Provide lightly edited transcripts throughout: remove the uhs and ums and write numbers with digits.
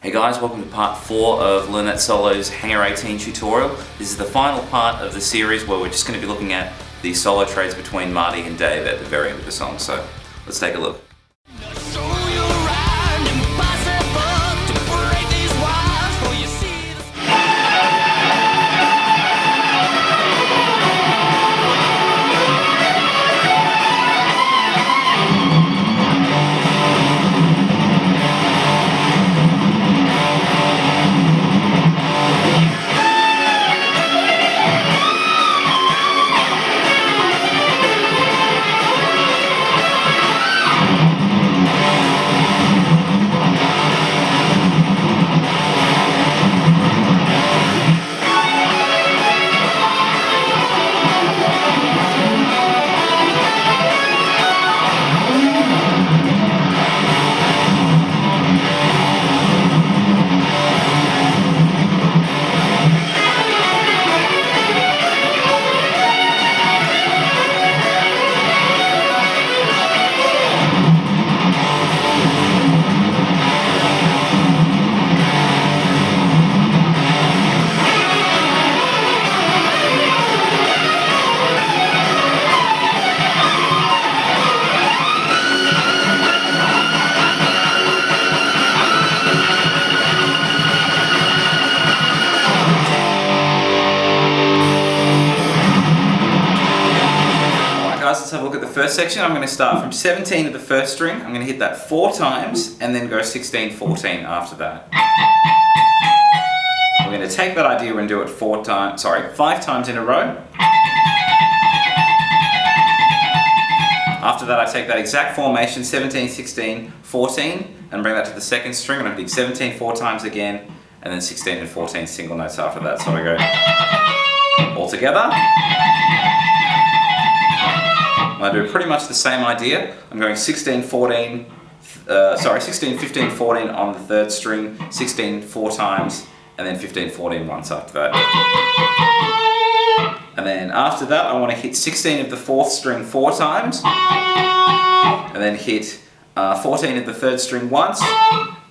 Hey guys, welcome to part 4 of Learn That Solo's Hangar 18 tutorial. This is the final part of the series where we're just going to be looking at the solo trades between Marty and Dave at the very end of the song, so let's take a look. Let's have a look at the first section. I'm going to start from 17 of the first string. I'm going to hit that 4 times and then go 16, 14 after that. We're going to take that idea and do it 5 times in a row. After that I take that exact formation, 17, 16, 14, and bring that to the second string. I'm going to do 17 4 times again, and then 16 and 14 single notes after that. So I go all together. I do pretty much the same idea. I'm going 16, 15, 14 on the third string, 16 4 times, and then 15, 14 once after that. And then after that, I want to hit 16 of the fourth string 4 times, and then hit 14 of the third string once,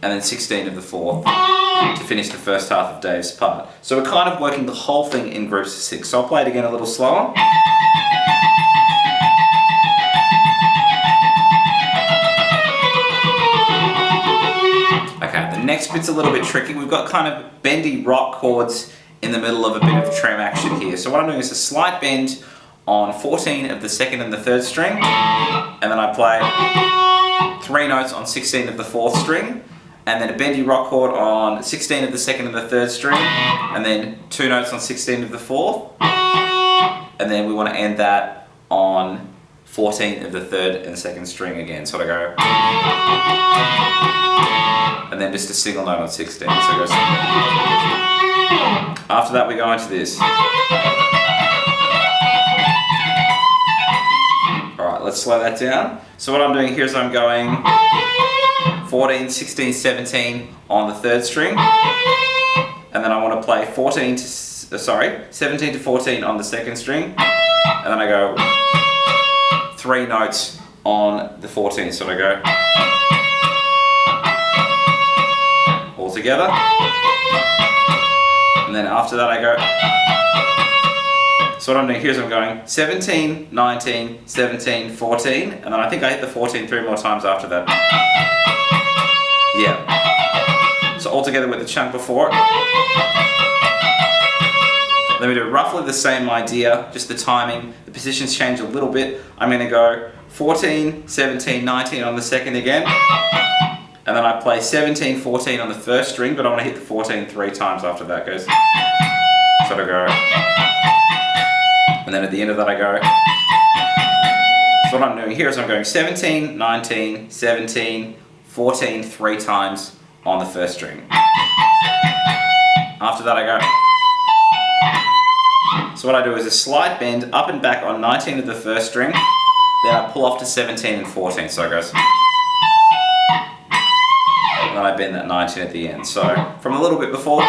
and then 16 of the fourth to finish the first half of Dave's part. So we're kind of working the whole thing in groups of 6. So I'll play it again a little slower. Next bit's a little bit tricky. We've got kind of bendy rock chords in the middle of a bit of trem action here. So what I'm doing is a slight bend on 14 of the second and the third string, and then I play 3 notes on 16 of the fourth string, and then a bendy rock chord on 16 of the second and the third string, and then 2 notes on 16 of the fourth, and then we want to end that on 14 of the third and second string again. So I go, and then just a single note on 16. So it goes. After that we go into this. Alright, let's slow that down. So what I'm doing here is I'm going 14, 16, 17 on the third string, and then I want to play 17 to 14 on the second string, and then I go 3 notes on the 14. So I go all together, and then after that I go. So what I'm doing here is I'm going 17, 19, 17, 14, and then I think I hit the 14 3 more times after that. Yeah. So all together with the chunk before. Then we do roughly the same idea, just the timing, the positions change a little bit. I'm going to go 14, 17, 19 on the second again, and then I play 17, 14 on the first string, but I want to hit the 14 3 times after that goes. So I go, and then at the end of that I go. So what I'm doing here is I'm going 17, 19, 17, 14 3 times on the first string. After that I go. So what I do is a slight bend up and back on 19 of the first string, then I pull off to 17 and 14, so it goes. And then I bend that 19 at the end. So from a little bit before.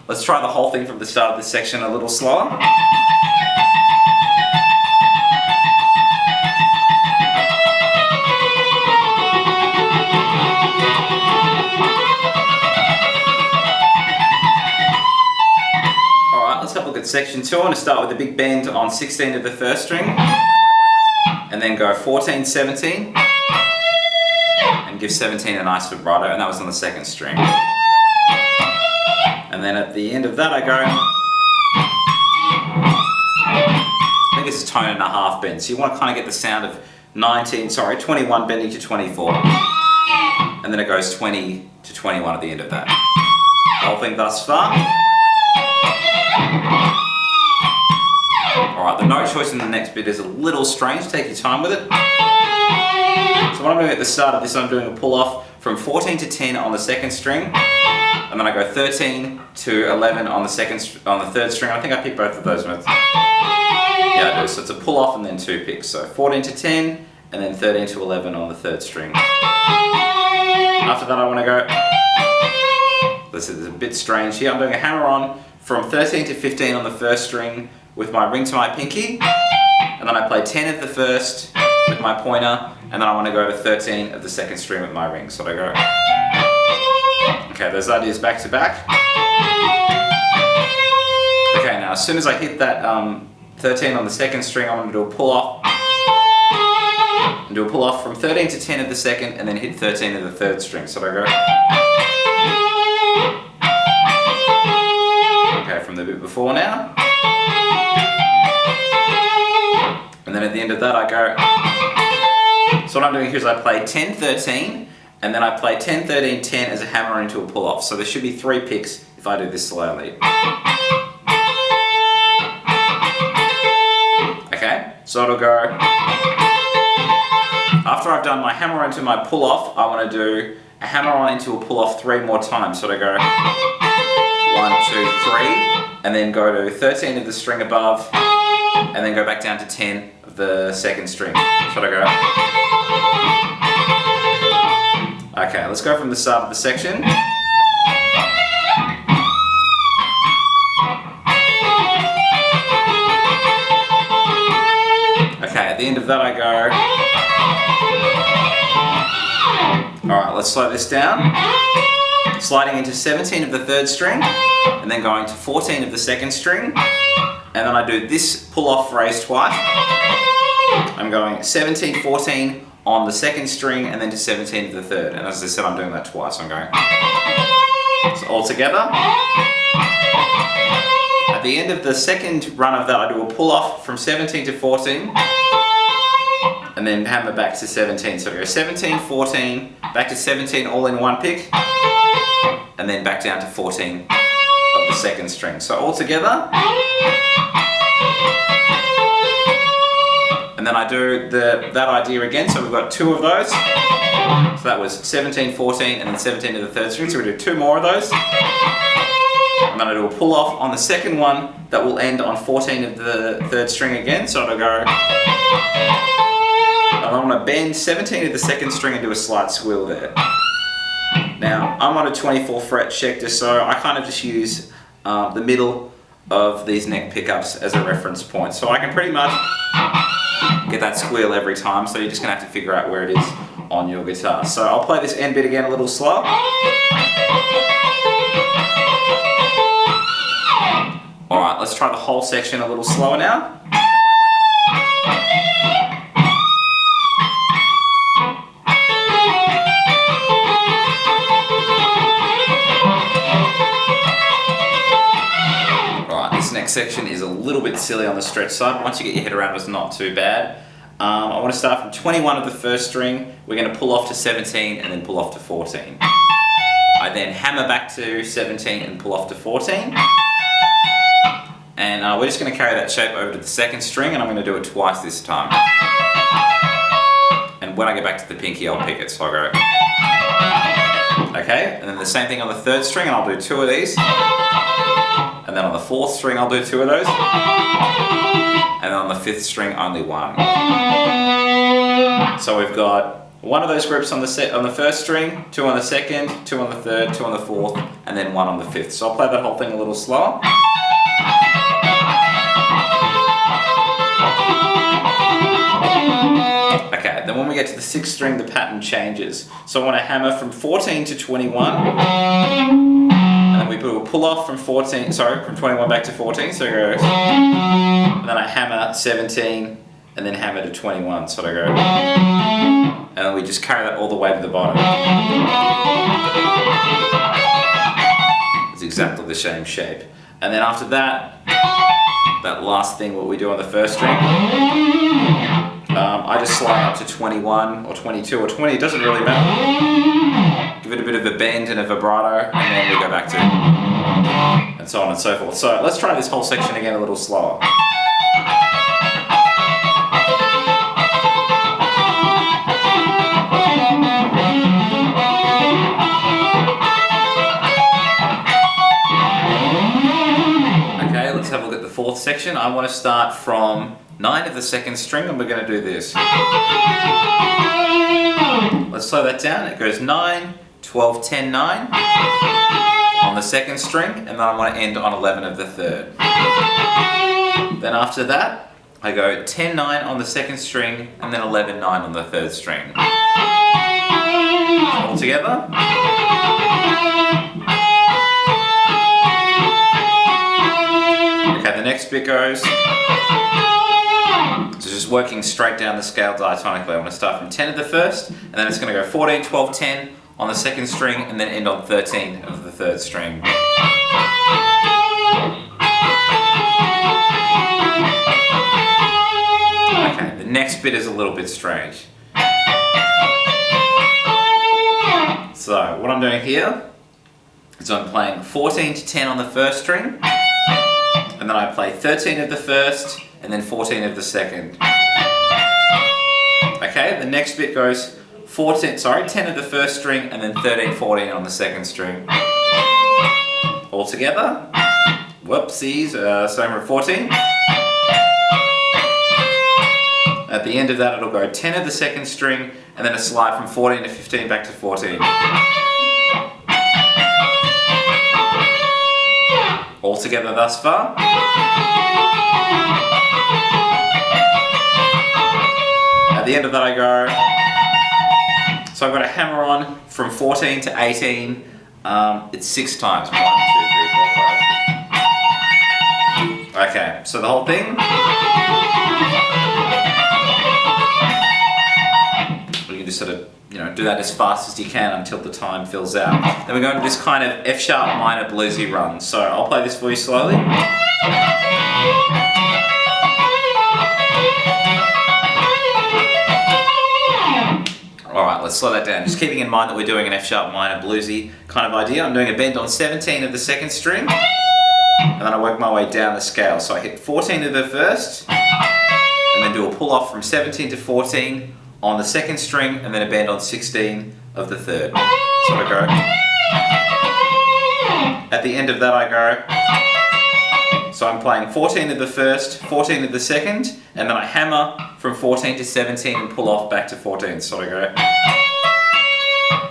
Let's try the whole thing from the start of this section a little slower. section 2, I'm going to start with a big bend on 16 of the first string, and then go 14, 17, and give 17 a nice vibrato, and that was on the second string. And then at the end of that I go, I think it's a tone and a half bend, so you want to kind of get the sound of 21 bending to 24, and then it goes 20 to 21 at the end of that. The whole thing thus far. Alright, the note choice in the next bit is a little strange, take your time with it. So what I'm doing at the start of this, I'm doing a pull off from 14 to 10 on the second string, and then I go 13 to 11 on the third string. I think I picked both of those notes. Yeah, I do. So it's a pull off and then 2 picks. So 14 to 10 and then 13 to 11 on the third string. After that I want to go, this is a bit strange here, I'm doing a hammer on from 13 to 15 on the first string with my ring to my pinky, and then I play 10 of the first with my pointer, and then I want to go to 13 of the second string with my ring. So I go, okay, those ideas back to back. Okay, now as soon as I hit that 13 on the second string, I'm going to do a pull off. And do a pull off from 13 to 10 of the second, and then hit 13 of the third string. So I go, okay, from the bit before now. And then at the end of that I go, so what I'm doing here is I play 10, 13, and then I play 10, 13, 10 as a hammer into a pull off. So there should be 3 picks if I do this slowly. Okay, so it'll go, after I've done my hammer on into my pull off, I want to do a hammer on into a pull off 3 more times. So I go 1, 2, 3, and then go to 13 of the string above, and then go back down to 10 of the second string. So I go, okay, let's go from the start of the section. Okay, at the end of that I go, alright, let's slow this down. Sliding into 17 of the third string, and then going to 14 of the second string, and then I do this pull off phrase twice. I'm going 17, 14 on the second string, and then to 17 of the third, and as I said, I'm doing that twice. I'm going, so all together. At the end of the second run of that, I do a pull off from 17 to 14, and then hammer back to 17. So I go 17, 14, back to 17, all in one pick, and then back down to 14 of the second string. So all together. And then I do that idea again, so we've got 2 of those. So that was 17, 14, and then 17 of the third string, so we do 2 more of those. And then I do a pull off on the second one that will end on 14 of the third string again, so I'll go, and I want to bend 17 of the second string and do a slight squeal there. Now, I'm on a 24 fret Schecter, so I kind of just use the middle of these neck pickups as a reference point. So I can pretty much get that squeal every time, so you're just going to have to figure out where it is on your guitar. So I'll play this end bit again a little slow. Alright, let's try the whole section a little slower now. Next section is a little bit silly on the stretch side. Once you get your head around it, it's not too bad. I want to start from 21 of the first string. We're going to pull off to 17 and then pull off to 14. I then hammer back to 17 and pull off to 14. And we're just going to carry that shape over to the second string, and I'm going to do it twice this time. And when I get back to the pinky, I'll pick it. So I'll go, okay, and then the same thing on the third string, and I'll do 2 of these. And then on the fourth string, I'll do 2 of those. And then on the fifth string, only 1. So we've got 1 of those groups on the first string, 2 on the second, 2 on the third, 2 on the fourth, and then 1 on the fifth. So I'll play that whole thing a little slower. Okay, then when we get to the 6th string, the pattern changes. So I want to hammer from 14 to 21. And we do a pull off from 21 back to 14, so it goes, and then I hammer 17, and then hammer to 21, so I go, and then we just carry that all the way to the bottom. It's exactly the same shape. And then after that, that last thing, what we do on the first string, I just slide up to 21 or 22 or 20, it doesn't really matter. Give it a bit of a bend and a vibrato, and then we go back to, and so on and so forth. So let's try this whole section again a little slower. Okay, let's have a look at the fourth section. I want to start from 9 of the second string, and we're going to do this. Let's slow that down. It goes 9, 12, 10, 9 on the second string, and then I want to end on 11 of the third. Then after that, I go 10, 9 on the second string, and then 11, 9 on the third string. All together. Okay, the next bit goes, so just working straight down the scale diatonically. I'm going to start from 10 of the first, and then it's going to go 14, 12, 10 on the second string, and then end on 13 of the third string. Okay, the next bit is a little bit strange. So what I'm doing here is I'm playing 14 to 10 on the first string, and then I play 13 of the first, and then 14 of the second. Okay, the next bit goes 10 of the first string, and then 13, 14 on the second string. All together. Whoopsies, same with 14. At the end of that, it'll go 10 of the second string, and then a slide from 14 to 15 back to 14. All together thus far. At the end of that I go, so I've got a hammer on from 14 to 18, it's 6 times. 1, 2, 3, 4, 5. Okay, so the whole thing. You can just sort of, do that as fast as you can until the time fills out. Then we're going to this kind of F sharp minor bluesy run. So I'll play this for you slowly. Alright, let's slow that down. Just keeping in mind that we're doing an F sharp minor bluesy kind of idea. I'm doing a bend on 17 of the second string, and then I work my way down the scale. So I hit 14 of the first, and then do a pull off from 17 to 14 on the second string, and then a bend on 16 of the third. So I go. At the end of that I go. So I'm playing 14 of the first, 14 of the second, and then I hammer from 14 to 17 and pull off back to 14. So I go.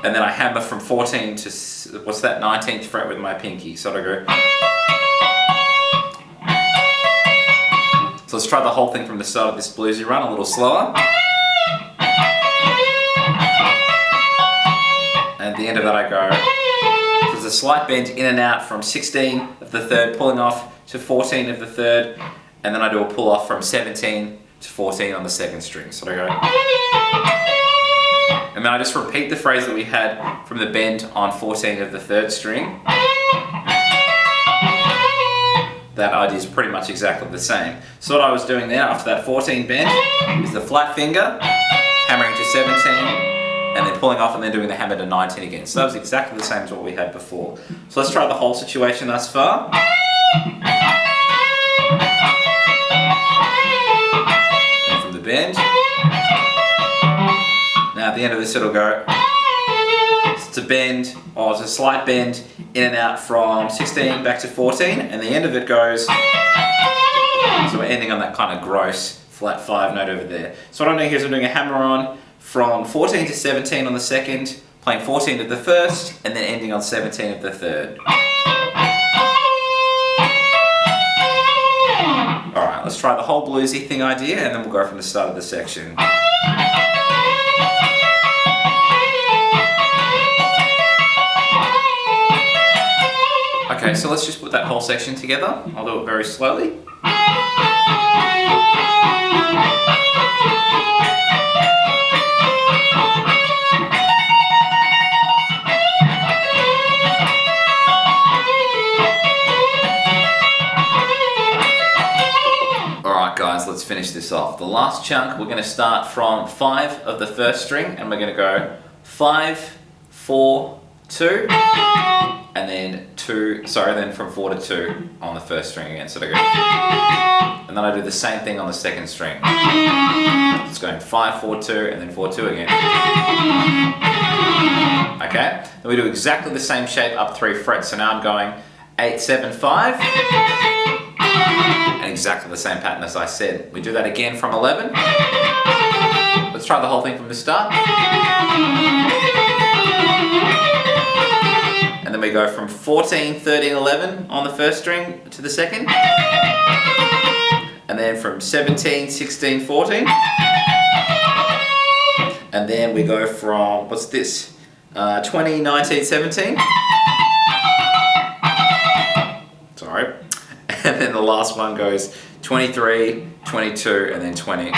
And then I hammer from 14 to, 19th fret with my pinky. So I go. So let's try the whole thing from the start of this bluesy run, a little slower. And at the end of that I go. So there's a slight bend in and out from 16 of the third, pulling off to 14 of the third, and then I do a pull off from 17 to 14 on the second string. So I go. And then I just repeat the phrase that we had from the bend on 14 of the third string. That idea is pretty much exactly the same. So what I was doing there after that 14 bend is the flat finger, hammering to 17, and then pulling off and then doing the hammer to 19 again. So that was exactly the same as what we had before. So let's try the whole situation thus far. And from the bend. Now at the end of this it'll go. It's a bend, or it's a slight bend in and out from 16 back to 14, and the end of it goes. So we're ending on that kind of gross flat 5 note over there. So what I'm doing here is I'm doing a hammer on from 14 to 17 on the second, playing 14 of the first, and then ending on 17 of the third. Alright, let's try the whole bluesy thing idea, and then we'll go from the start of the section. so let's just put that whole section together. I'll do it very slowly. Alright guys, let's finish this off. The last chunk, we're going to start from 5 of the first string, and we're going to go 5, 4, 2, and then 2, then from 4 to 2 on the first string again. So I go, and then I do the same thing on the second string. It's going 5, 4, 2, and then 4, 2 again. Okay, then we do exactly the same shape up 3 frets. So now I'm going 8, 7, 5, and exactly the same pattern as I said. We do that again from 11. Let's try the whole thing from the start. And then we go from 14, 13, 11 on the first string to the second. And then from 17, 16, 14. And then we go from, what's this? 20, 19, 17. Sorry. And then the last one goes 23, 22, and then 20.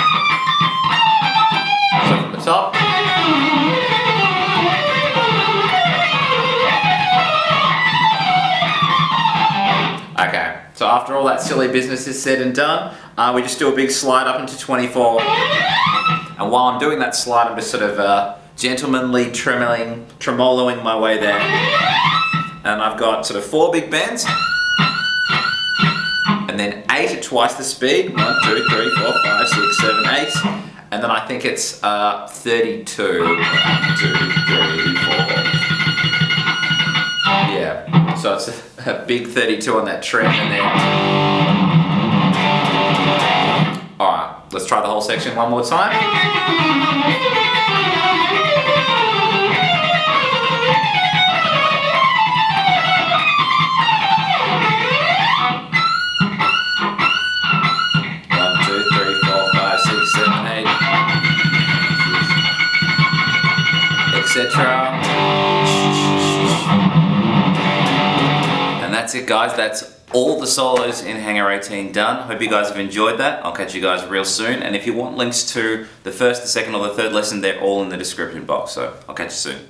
So from the top. Okay, so after all that silly business is said and done, we just do a big slide up into 24. And while I'm doing that slide, I'm just sort of gentlemanly tremoloing my way there. And I've got sort of 4 big bends. And then 8 at twice the speed. 1, 2, 3, 4, 5, 6, 7, 8. And then I think it's 32. 1, 2, 3, 4. Yeah, so it's a big 32 on that trem, and then... Alright, let's try the whole section one more time. And that's it guys, that's all the solos in Hangar 18 done. Hope you guys have enjoyed that. I'll catch you guys real soon, and if you want links to the first, the second or the third lesson, they're all in the description box, so I'll catch you soon.